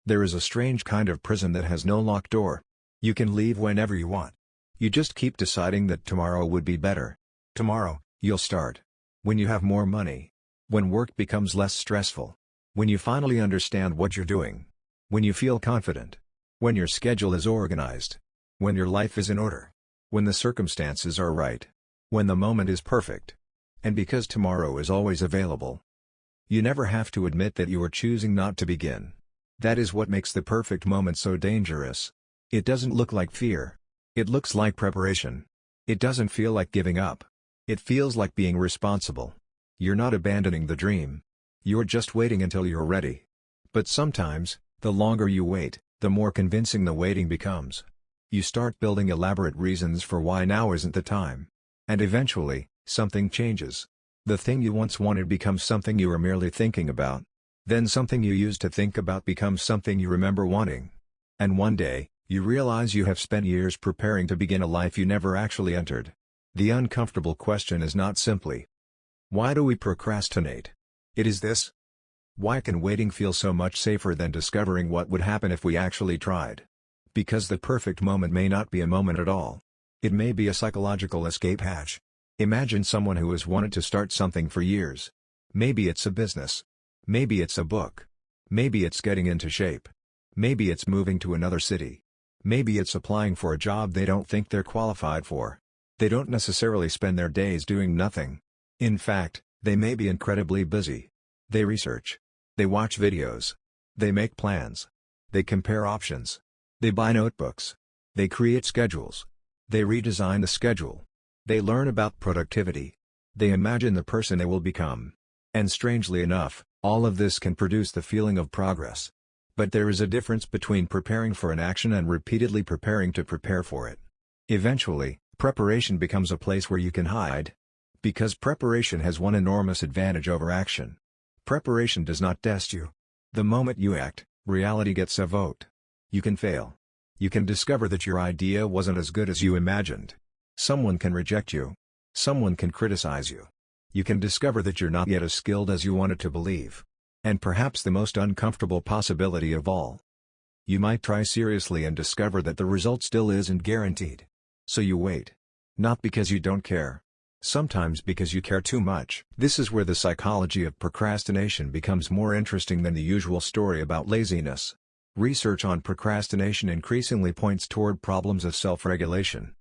There is a strange kind of prison that has no locked door. You can leave whenever you want. You just keep deciding that tomorrow would be better. Tomorrow, you'll start. When you have more money. When work becomes less stressful. When you finally understand what you're doing. When you feel confident. When your schedule is organized. When your life is in order. When the circumstances are right. When the moment is perfect. And because tomorrow is always available. You never have to admit that you are choosing not to begin. That is what makes the perfect moment so dangerous. It doesn't look like fear. It looks like preparation. It doesn't feel like giving up. It feels like being responsible. You're not abandoning the dream. You're just waiting until you're ready. But sometimes, the longer you wait, the more convincing the waiting becomes. You start building elaborate reasons for why now isn't the time. And eventually, something changes. The thing you once wanted becomes something you were merely thinking about. Then something you used to think about becomes something you remember wanting. And one day, you realize you have spent years preparing to begin a life you never actually entered. The uncomfortable question is not simply, why do we procrastinate? It is this. Why can waiting feel so much safer than discovering what would happen if we actually tried? Because the perfect moment may not be a moment at all. It may be a psychological escape hatch. Imagine someone who has wanted to start something for years. Maybe it's a business. Maybe it's a book. Maybe it's getting into shape. Maybe it's moving to another city. Maybe it's applying for a job they don't think they're qualified for. They don't necessarily spend their days doing nothing. In fact, they may be incredibly busy. They research. They watch videos. They make plans. They compare options. They buy notebooks. They create schedules. They redesign the schedule. They learn about productivity. They imagine the person they will become. And strangely enough, all of this can produce the feeling of progress. But there is a difference between preparing for an action and repeatedly preparing to prepare for it. Eventually, preparation becomes a place where you can hide. Because preparation has one enormous advantage over action. Preparation does not test you. The moment you act, reality gets a vote. You can fail. You can discover that your idea wasn't as good as you imagined. Someone can reject you. Someone can criticize you. You can discover that you're not yet as skilled as you wanted to believe. And perhaps the most uncomfortable possibility of all. You might try seriously and discover that the result still isn't guaranteed. So you wait. Not because you don't care. Sometimes because you care too much. This is where the psychology of procrastination becomes more interesting than the usual story about laziness. Research on procrastination increasingly points toward problems of self-regulation.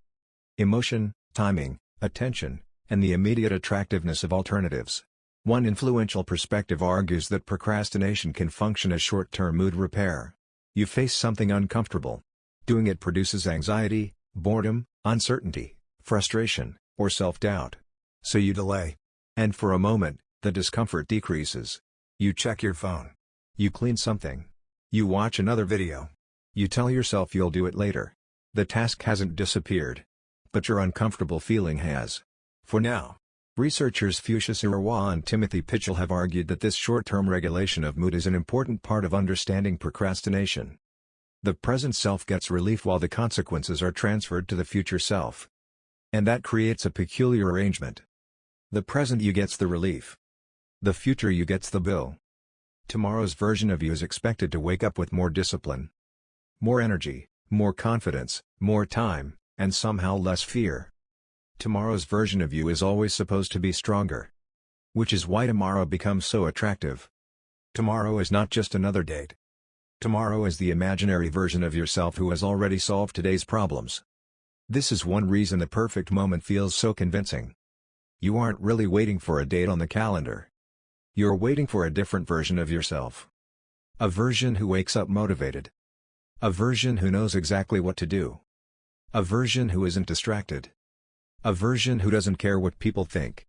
Emotion, timing, attention, and the immediate attractiveness of alternatives. One influential perspective argues that procrastination can function as short-term mood repair. You face something uncomfortable. Doing it produces anxiety, boredom, uncertainty, frustration, or self-doubt. So you delay. And for a moment, the discomfort decreases. You check your phone. You clean something. You watch another video. You tell yourself you'll do it later. The task hasn't disappeared. But your uncomfortable feeling has. For now. Researchers Fuchsia Sirawa and Timothy Pitchell have argued that this short-term regulation of mood is an important part of understanding procrastination. The present self gets relief while the consequences are transferred to the future self. And that creates a peculiar arrangement. The present you gets the relief. The future you gets the bill. Tomorrow's version of you is expected to wake up with more discipline. More energy, more confidence, more time, and somehow less fear. Tomorrow's version of you is always supposed to be stronger. Which is why tomorrow becomes so attractive. Tomorrow is not just another date. Tomorrow is the imaginary version of yourself who has already solved today's problems. This is one reason the perfect moment feels so convincing. You aren't really waiting for a date on the calendar. You're waiting for a different version of yourself. A version who wakes up motivated. A version who knows exactly what to do. A version who isn't distracted. A version who doesn't care what people think.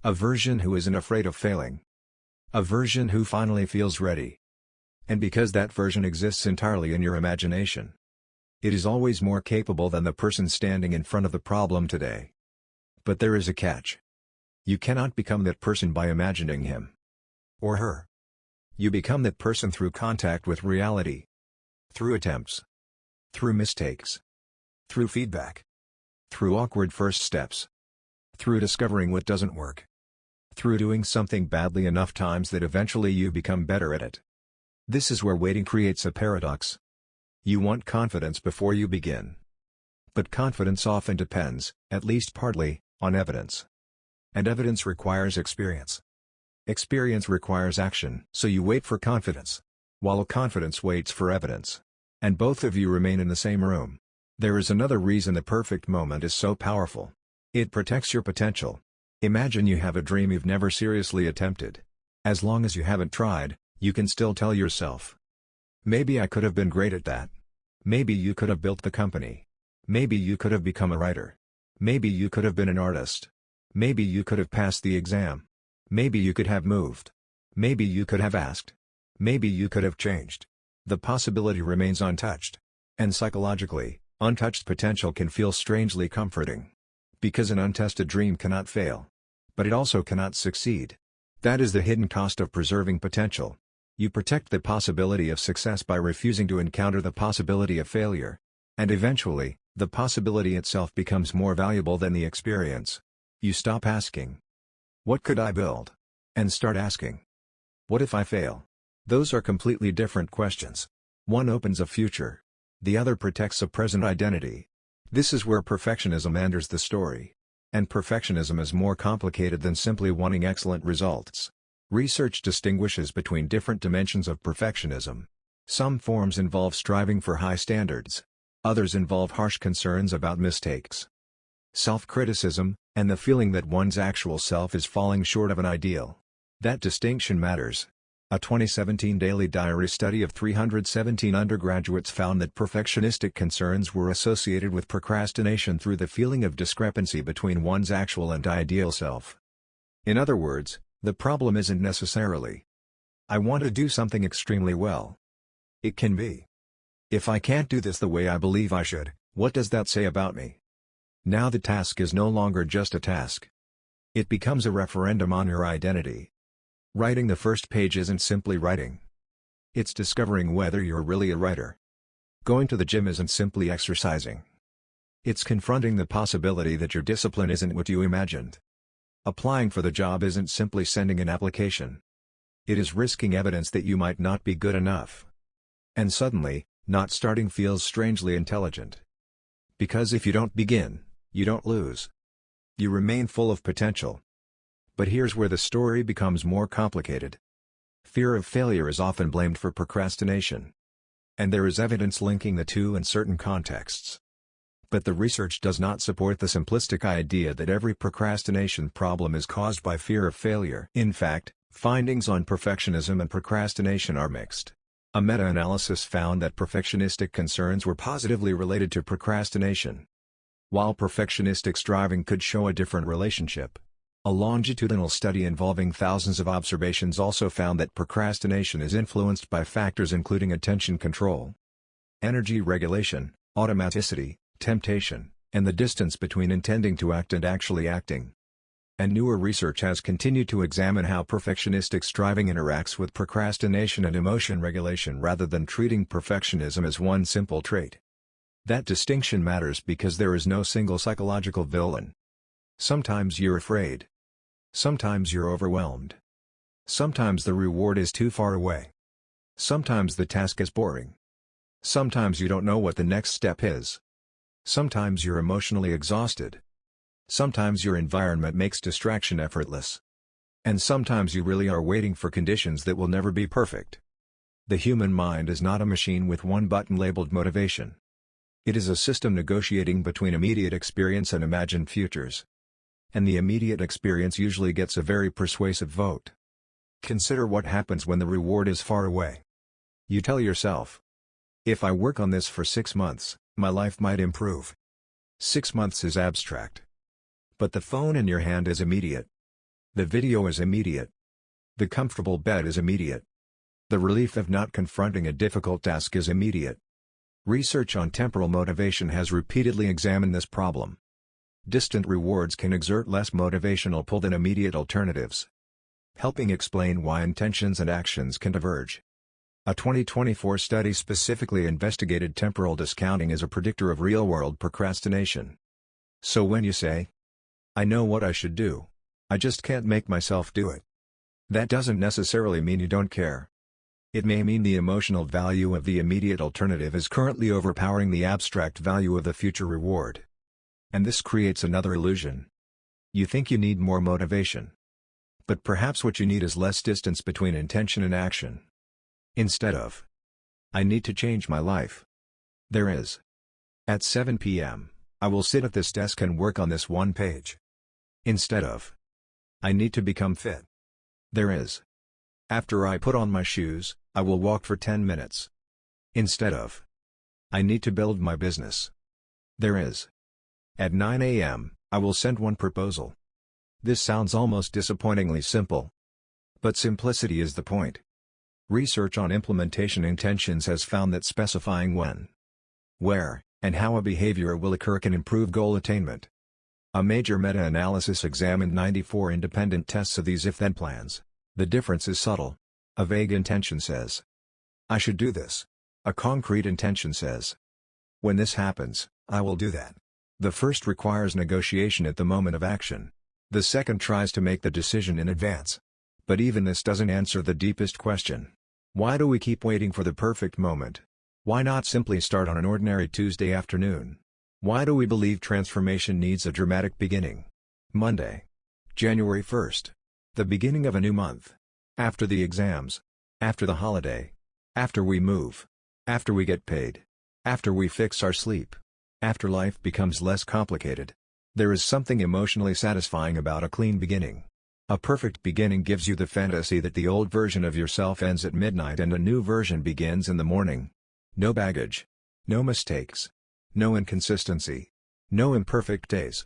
A version who isn't afraid of failing. A version who finally feels ready. And because that version exists entirely in your imagination, it is always more capable than the person standing in front of the problem today. But there is a catch. You cannot become that person by imagining him. Or her. You become that person through contact with reality. Through attempts. Through mistakes. Through feedback. Through awkward first steps. Through discovering what doesn't work. Through doing something badly enough times that eventually you become better at it. This is where waiting creates a paradox. You want confidence before you begin. But confidence often depends, at least partly, on evidence. And evidence requires experience. Experience requires action. So you wait for confidence, while confidence waits for evidence. And both of you remain in the same room. There is another reason the perfect moment is so powerful. It protects your potential. Imagine you have a dream you've never seriously attempted. As long as you haven't tried, you can still tell yourself, maybe I could have been great at that. Maybe you could have built the company. Maybe you could have become a writer. Maybe you could have been an artist. Maybe you could have passed the exam. Maybe you could have moved. Maybe you could have asked. Maybe you could have changed. The possibility remains untouched. And psychologically, untouched potential can feel strangely comforting. Because an untested dream cannot fail. But it also cannot succeed. That is the hidden cost of preserving potential. You protect the possibility of success by refusing to encounter the possibility of failure. And eventually, the possibility itself becomes more valuable than the experience. You stop asking, what could I build? And start asking, what if I fail? Those are completely different questions. One opens a future. The other protects a present identity. This is where perfectionism enters the story. And perfectionism is more complicated than simply wanting excellent results. Research distinguishes between different dimensions of perfectionism. Some forms involve striving for high standards. Others involve harsh concerns about mistakes, self-criticism, and the feeling that one's actual self is falling short of an ideal. That distinction matters. A 2017 Daily Diary study of 317 undergraduates found that perfectionistic concerns were associated with procrastination through the feeling of discrepancy between one's actual and ideal self. In other words, the problem isn't necessarily, I want to do something extremely well. It can be, if I can't do this the way I believe I should, what does that say about me? Now the task is no longer just a task. It becomes a referendum on your identity. Writing the first page isn't simply writing. It's discovering whether you're really a writer. Going to the gym isn't simply exercising. It's confronting the possibility that your discipline isn't what you imagined. Applying for the job isn't simply sending an application. It is risking evidence that you might not be good enough. And suddenly, not starting feels strangely intelligent. Because if you don't begin, you don't lose. You remain full of potential. But here's where the story becomes more complicated. Fear of failure is often blamed for procrastination. And there is evidence linking the two in certain contexts. But the research does not support the simplistic idea that every procrastination problem is caused by fear of failure. In fact, findings on perfectionism and procrastination are mixed. A meta-analysis found that perfectionistic concerns were positively related to procrastination, while perfectionistic striving could show a different relationship. A longitudinal study involving thousands of observations also found that procrastination is influenced by factors including attention control, energy regulation, automaticity, temptation, and the distance between intending to act and actually acting. And newer research has continued to examine how perfectionistic striving interacts with procrastination and emotion regulation rather than treating perfectionism as one simple trait. That distinction matters because there is no single psychological villain. Sometimes you're afraid. Sometimes you're overwhelmed. Sometimes the reward is too far away. Sometimes the task is boring. Sometimes you don't know what the next step is. Sometimes you're emotionally exhausted. Sometimes your environment makes distraction effortless. And sometimes you really are waiting for conditions that will never be perfect. The human mind is not a machine with one button labeled motivation. It is a system negotiating between immediate experience and imagined futures. And the immediate experience usually gets a very persuasive vote. Consider what happens when the reward is far away. You tell yourself, if I work on this for 6 months, my life might improve. 6 months is abstract. But the phone in your hand is immediate. The video is immediate. The comfortable bed is immediate. The relief of not confronting a difficult task is immediate. Research on temporal motivation has repeatedly examined this problem. Distant rewards can exert less motivational pull than immediate alternatives, helping explain why intentions and actions can diverge. A 2024 study specifically investigated temporal discounting as a predictor of real-world procrastination. So when you say, I know what I should do, I just can't make myself do it, that doesn't necessarily mean you don't care. It may mean the emotional value of the immediate alternative is currently overpowering the abstract value of the future reward. And this creates another illusion. You think you need more motivation. But perhaps what you need is less distance between intention and action. Instead of, "I need to change my life," there is, "At 7 p.m., I will sit at this desk and work on this one page." Instead of, "I need to become fit," there is, "After I put on my shoes, I will walk for 10 minutes." Instead of, "I need to build my business," there is, "At 9 a.m., I will send one proposal." This sounds almost disappointingly simple. But simplicity is the point. Research on implementation intentions has found that specifying when, where, and how a behavior will occur can improve goal attainment. A major meta-analysis examined 94 independent tests of these if-then plans. The difference is subtle. A vague intention says, "I should do this." A concrete intention says, "When this happens, I will do that." The first requires negotiation at the moment of action. The second tries to make the decision in advance. But even this doesn't answer the deepest question. Why do we keep waiting for the perfect moment? Why not simply start on an ordinary Tuesday afternoon? Why do we believe transformation needs a dramatic beginning? Monday, January 1st. The beginning of a new month. After the exams. After the holiday. After we move. After we get paid. After we fix our sleep. After life becomes less complicated. There is something emotionally satisfying about a clean beginning. A perfect beginning gives you the fantasy that the old version of yourself ends at midnight and a new version begins in the morning. No baggage. No mistakes. No inconsistency. No imperfect days.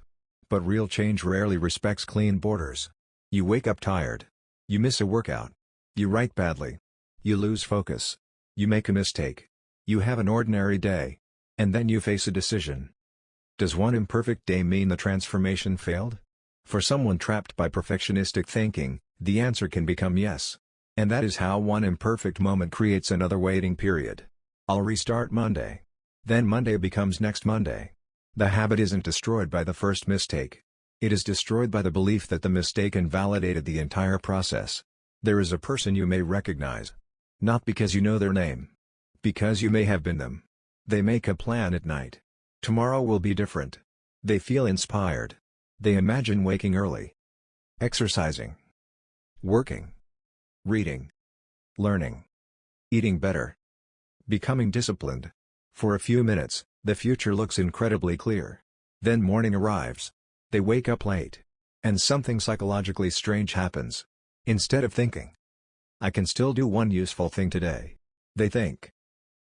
But real change rarely respects clean borders. You wake up tired. You miss a workout. You write badly. You lose focus. You make a mistake. You have an ordinary day. And then you face a decision. Does one imperfect day mean the transformation failed? For someone trapped by perfectionistic thinking, the answer can become yes. And that is how one imperfect moment creates another waiting period. I'll restart Monday. Then Monday becomes next Monday. The habit isn't destroyed by the first mistake. It is destroyed by the belief that the mistake invalidated the entire process. There is a person you may recognize. Not because you know their name. Because you may have been them. They make a plan at night. Tomorrow will be different. They feel inspired. They imagine waking early. Exercising. Working. Reading. Learning. Eating better. Becoming disciplined. For a few minutes, the future looks incredibly clear. Then morning arrives. They wake up late. And something psychologically strange happens. Instead of thinking, "I can still do one useful thing today," they think,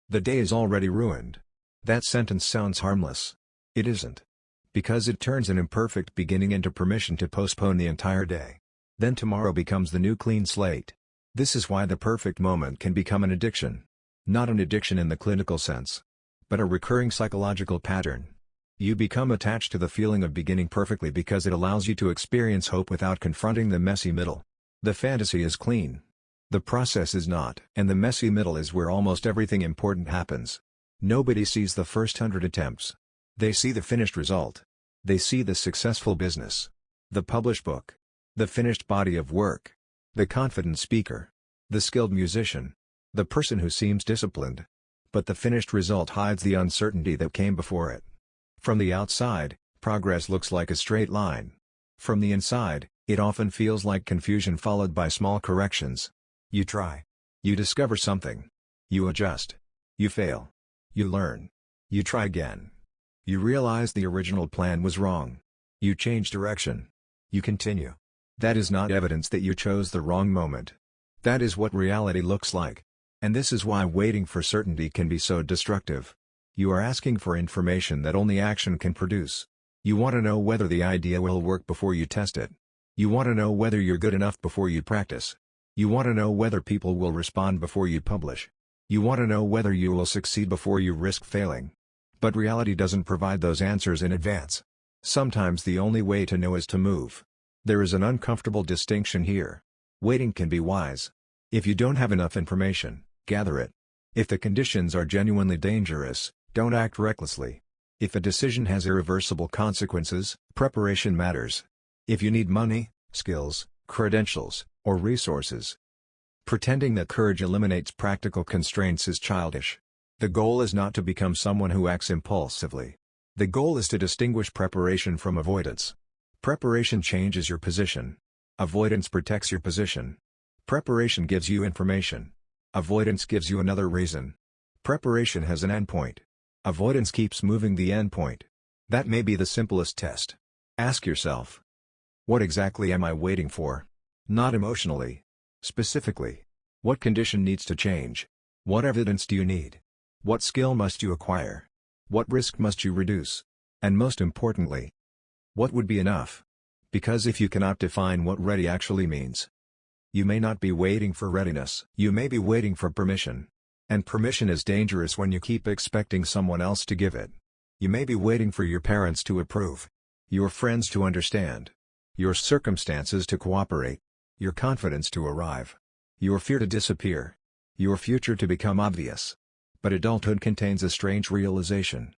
"The day is already ruined." That sentence sounds harmless. It isn't. Because it turns an imperfect beginning into permission to postpone the entire day. Then tomorrow becomes the new clean slate. This is why the perfect moment can become an addiction. Not an addiction in the clinical sense, but a recurring psychological pattern. You become attached to the feeling of beginning perfectly because it allows you to experience hope without confronting the messy middle. The fantasy is clean. The process is not. And the messy middle is where almost everything important happens. Nobody sees the first 100 attempts. They see the finished result. They see the successful business. The published book. The finished body of work. The confident speaker. The skilled musician. The person who seems disciplined. But the finished result hides the uncertainty that came before it. From the outside, progress looks like a straight line. From the inside, it often feels like confusion followed by small corrections. You try. You discover something. You adjust. You fail. You learn. You try again. You realize the original plan was wrong. You change direction. You continue. That is not evidence that you chose the wrong moment. That is what reality looks like. And this is why waiting for certainty can be so destructive. You are asking for information that only action can produce. You want to know whether the idea will work before you test it. You want to know whether you're good enough before you practice. You want to know whether people will respond before you publish. You want to know whether you will succeed before you risk failing. But reality doesn't provide those answers in advance. Sometimes the only way to know is to move. There is an uncomfortable distinction here. Waiting can be wise. If you don't have enough information, gather it. If the conditions are genuinely dangerous, don't act recklessly. If a decision has irreversible consequences, preparation matters. If you need money, skills, credentials, or resources, Pretending that courage eliminates practical constraints is childish. The goal is not to become someone who acts impulsively. The goal is to distinguish preparation from avoidance. Preparation changes your position. Avoidance protects your position. Preparation gives you information. Avoidance gives you another reason. Preparation has an endpoint. Avoidance keeps moving the endpoint. That may be the simplest test. Ask yourself, what exactly am I waiting for? Not emotionally. Specifically. What condition needs to change? What evidence do you need? What skill must you acquire? What risk must you reduce? And most importantly, what would be enough? Because if you cannot define what ready actually means, you may not be waiting for readiness. You may be waiting for permission. And permission is dangerous when you keep expecting someone else to give it. You may be waiting for your parents to approve, your friends to understand, your circumstances to cooperate, your confidence to arrive, your fear to disappear, your future to become obvious. But adulthood contains a strange realization.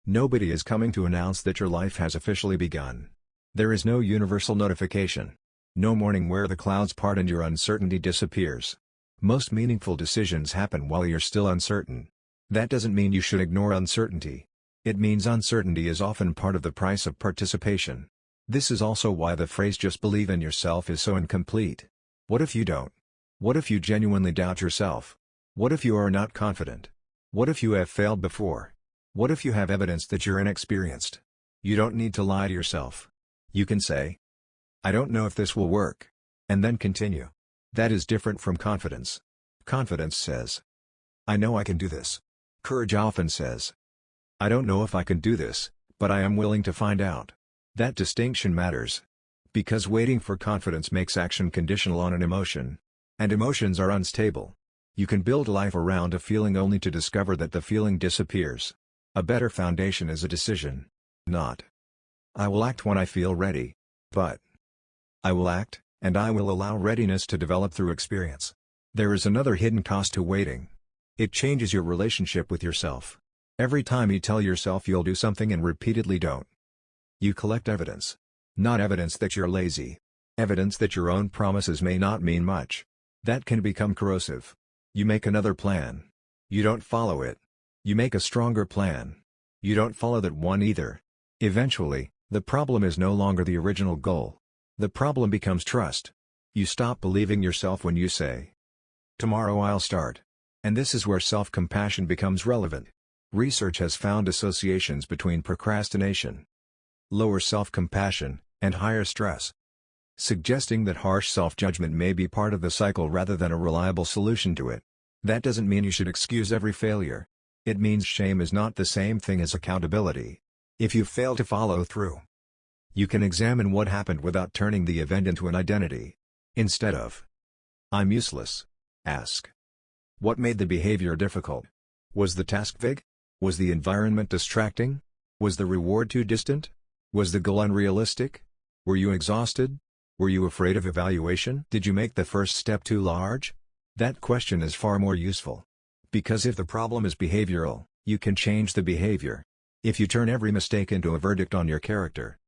Nobody is coming to announce that your life has officially begun. There is no universal notification. No morning where the clouds part and your uncertainty disappears. Most meaningful decisions happen while you're still uncertain. That doesn't mean you should ignore uncertainty. It means uncertainty is often part of the price of participation. This is also why the phrase "just believe in yourself" is so incomplete. What if you don't? What if you genuinely doubt yourself? What if you are not confident? What if you have failed before? What if you have evidence that you're inexperienced? You don't need to lie to yourself. You can say, "I don't know if this will work," and then continue. That is different from confidence. Confidence says, "I know I can do this." Courage often says, "I don't know if I can do this, but I am willing to find out." That distinction matters. Because waiting for confidence makes action conditional on an emotion. And emotions are unstable. You can build life around a feeling only to discover that the feeling disappears. A better foundation is a decision. Not, "I will act when I feel ready," but, "I will act, and I will allow readiness to develop through experience." There is another hidden cost to waiting. It changes your relationship with yourself. Every time you tell yourself you'll do something and repeatedly don't, you collect evidence. Not evidence that you're lazy. Evidence that your own promises may not mean much. That can become corrosive. You make another plan. You don't follow it. You make a stronger plan. You don't follow that one either. Eventually, the problem is no longer the original goal. The problem becomes trust. You stop believing yourself when you say, "Tomorrow I'll start." And this is where self-compassion becomes relevant. Research has found associations between procrastination, lower self-compassion, and higher stress, suggesting that harsh self-judgment may be part of the cycle rather than a reliable solution to it. That doesn't mean you should excuse every failure. It means shame is not the same thing as accountability. If you fail to follow through, you can examine what happened without turning the event into an identity. Instead of, "I'm useless," ask, what made the behavior difficult? Was the task vague? Was the environment distracting? Was the reward too distant? Was the goal unrealistic? Were you exhausted? Were you afraid of evaluation? Did you make the first step too large? That question is far more useful. Because if the problem is behavioral, you can change the behavior. If you turn every mistake into a verdict on your character,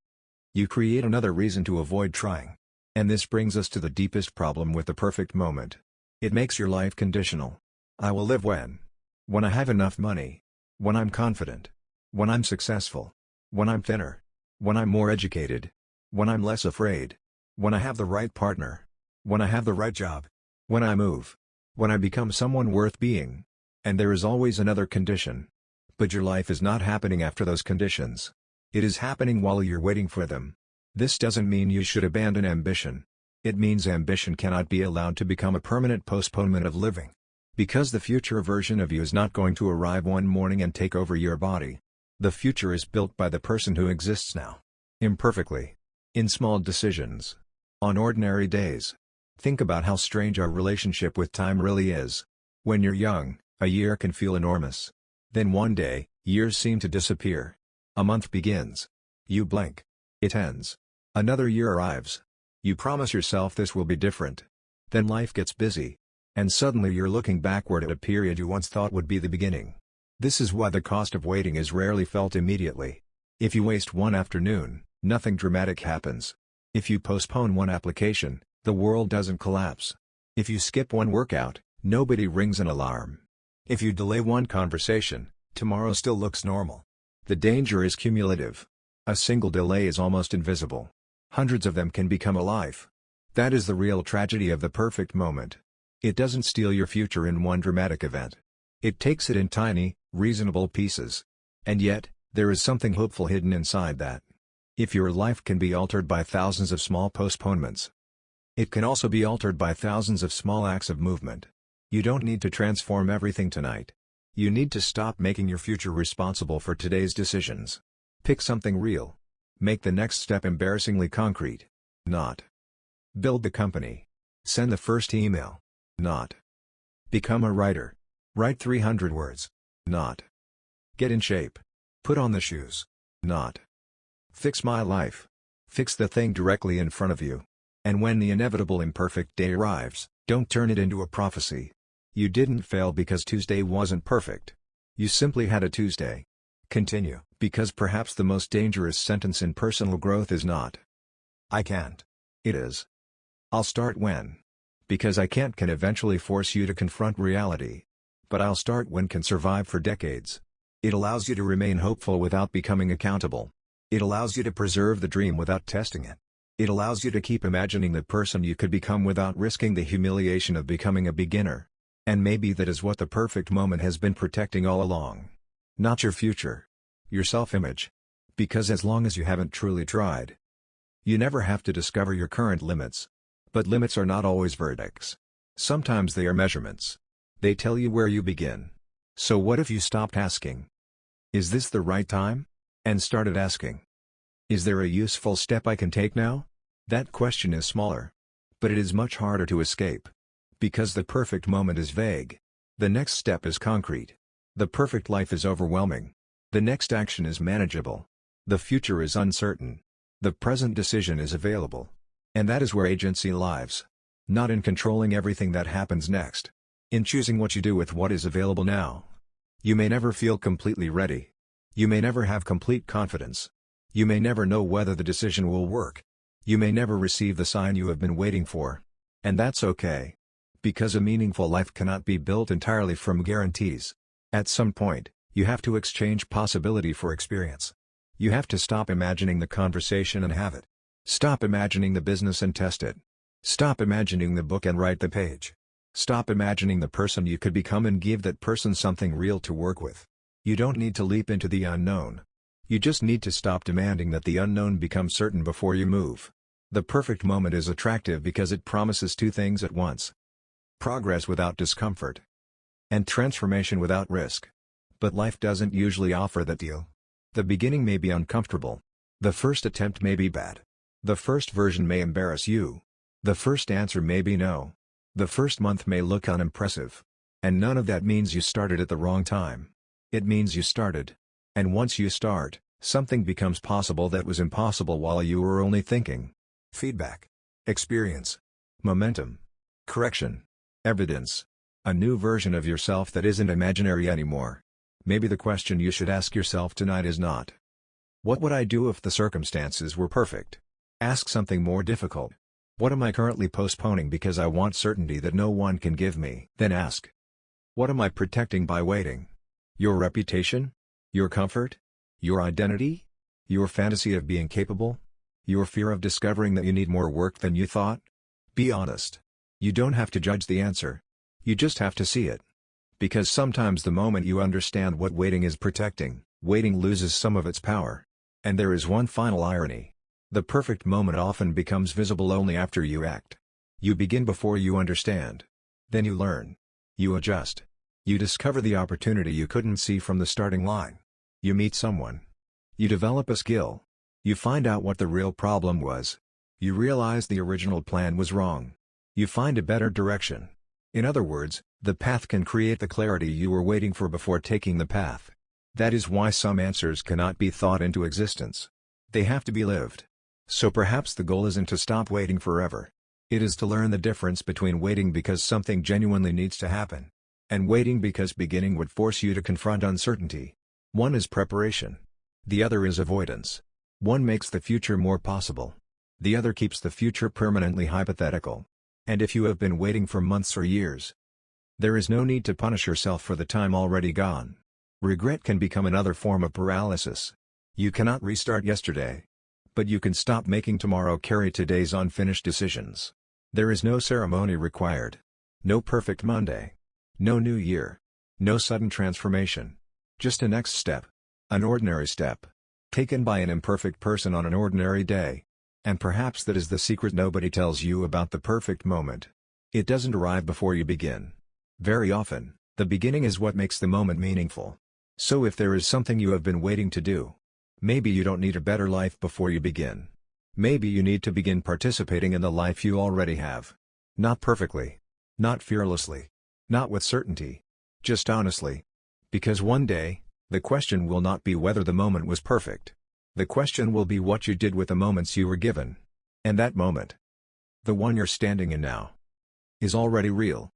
you create another reason to avoid trying. And this brings us to the deepest problem with the perfect moment. It makes your life conditional. I will live when I have enough money. When I'm confident. When I'm successful. When I'm thinner. When I'm more educated. When I'm less afraid. When I have the right partner. When I have the right job. When I move. When I become someone worth being. And there is always another condition. But your life is not happening after those conditions. It is happening while you're waiting for them. This doesn't mean you should abandon ambition. It means ambition cannot be allowed to become a permanent postponement of living. Because the future version of you is not going to arrive one morning and take over your body. The future is built by the person who exists now. Imperfectly. In small decisions. On ordinary days. Think about how strange our relationship with time really is. When you're young, a year can feel enormous. Then one day, years seem to disappear. A month begins. You blink. It ends. Another year arrives. You promise yourself this will be different. Then life gets busy. And suddenly you're looking backward at a period you once thought would be the beginning. This is why the cost of waiting is rarely felt immediately. If you waste one afternoon, nothing dramatic happens. If you postpone one application, the world doesn't collapse. If you skip one workout, nobody rings an alarm. If you delay one conversation, tomorrow still looks normal. The danger is cumulative. A single delay is almost invisible. Hundreds of them can become a life. That is the real tragedy of the perfect moment. It doesn't steal your future in one dramatic event. It takes it in tiny, reasonable pieces. And yet, there is something hopeful hidden inside that. If your life can be altered by thousands of small postponements, it can also be altered by thousands of small acts of movement. You don't need to transform everything tonight. You need to stop making your future responsible for today's decisions. Pick something real. Make the next step embarrassingly concrete. Not. Build the company. Send the first email. Not. Become a writer. Write 300 words. Not. Get in shape. Put on the shoes. Not. Fix my life. Fix the thing directly in front of you. And when the inevitable imperfect day arrives, don't turn it into a prophecy. You didn't fail because Tuesday wasn't perfect. You simply had a Tuesday. Continue, because perhaps the most dangerous sentence in personal growth is not. I can't. It is. I'll start when. Because I can't can eventually force you to confront reality. But I'll start when can survive for decades. It allows you to remain hopeful without becoming accountable. It allows you to preserve the dream without testing it. It allows you to keep imagining the person you could become without risking the humiliation of becoming a beginner. And maybe that is what the perfect moment has been protecting all along. Not your future. Your self-image. Because as long as you haven't truly tried, you never have to discover your current limits. But limits are not always verdicts. Sometimes they are measurements. They tell you where you begin. So what if you stopped asking, is this the right time? And started asking, is there a useful step I can take now? That question is smaller. But it is much harder to escape. Because the perfect moment is vague. The next step is concrete. The perfect life is overwhelming. The next action is manageable. The future is uncertain. The present decision is available. And that is where agency lies. Not in controlling everything that happens next. In choosing what you do with what is available now. You may never feel completely ready. You may never have complete confidence. You may never know whether the decision will work. You may never receive the sign you have been waiting for. And that's okay. Because a meaningful life cannot be built entirely from guarantees. At some point, you have to exchange possibility for experience. You have to stop imagining the conversation and have it. Stop imagining the business and test it. Stop imagining the book and write the page. Stop imagining the person you could become and give that person something real to work with. You don't need to leap into the unknown. You just need to stop demanding that the unknown become certain before you move. The perfect moment is attractive because it promises two things at once. Progress without discomfort. And transformation without risk. But life doesn't usually offer that deal. The beginning may be uncomfortable. The first attempt may be bad. The first version may embarrass you. The first answer may be no. The first month may look unimpressive. And none of that means you started at the wrong time. It means you started. And once you start, something becomes possible that was impossible while you were only thinking. Feedback. Experience. Momentum. Correction. Evidence. A new version of yourself that isn't imaginary anymore. Maybe the question you should ask yourself tonight is not, what would I do if the circumstances were perfect? Ask something more difficult. What am I currently postponing because I want certainty that no one can give me? Then ask, what am I protecting by waiting? Your reputation? Your comfort? Your identity? Your fantasy of being capable? Your fear of discovering that you need more work than you thought? Be honest. You don't have to judge the answer. You just have to see it. Because sometimes the moment you understand what waiting is protecting, waiting loses some of its power. And there is one final irony. The perfect moment often becomes visible only after you act. You begin before you understand. Then you learn. You adjust. You discover the opportunity you couldn't see from the starting line. You meet someone. You develop a skill. You find out what the real problem was. You realize the original plan was wrong. You find a better direction. In other words, the path can create the clarity you were waiting for before taking the path. That is why some answers cannot be thought into existence. They have to be lived. So perhaps the goal isn't to stop waiting forever. It is to learn the difference between waiting because something genuinely needs to happen, and waiting because beginning would force you to confront uncertainty. One is preparation. The other is avoidance. One makes the future more possible. The other keeps the future permanently hypothetical. And if you have been waiting for months or years, there is no need to punish yourself for the time already gone. Regret can become another form of paralysis. You cannot restart yesterday, but you can stop making tomorrow carry today's unfinished decisions. There is no ceremony required. No perfect Monday. No new year. No sudden transformation. Just a next step. An ordinary step. Taken by an imperfect person on an ordinary day. And perhaps that is the secret nobody tells you about the perfect moment. It doesn't arrive before you begin. Very often, the beginning is what makes the moment meaningful. So if there is something you have been waiting to do, maybe you don't need a better life before you begin. Maybe you need to begin participating in the life you already have. Not perfectly. Not fearlessly. Not with certainty. Just honestly. Because one day, the question will not be whether the moment was perfect. The question will be what you did with the moments you were given. And that moment, the one you're standing in now, is already real.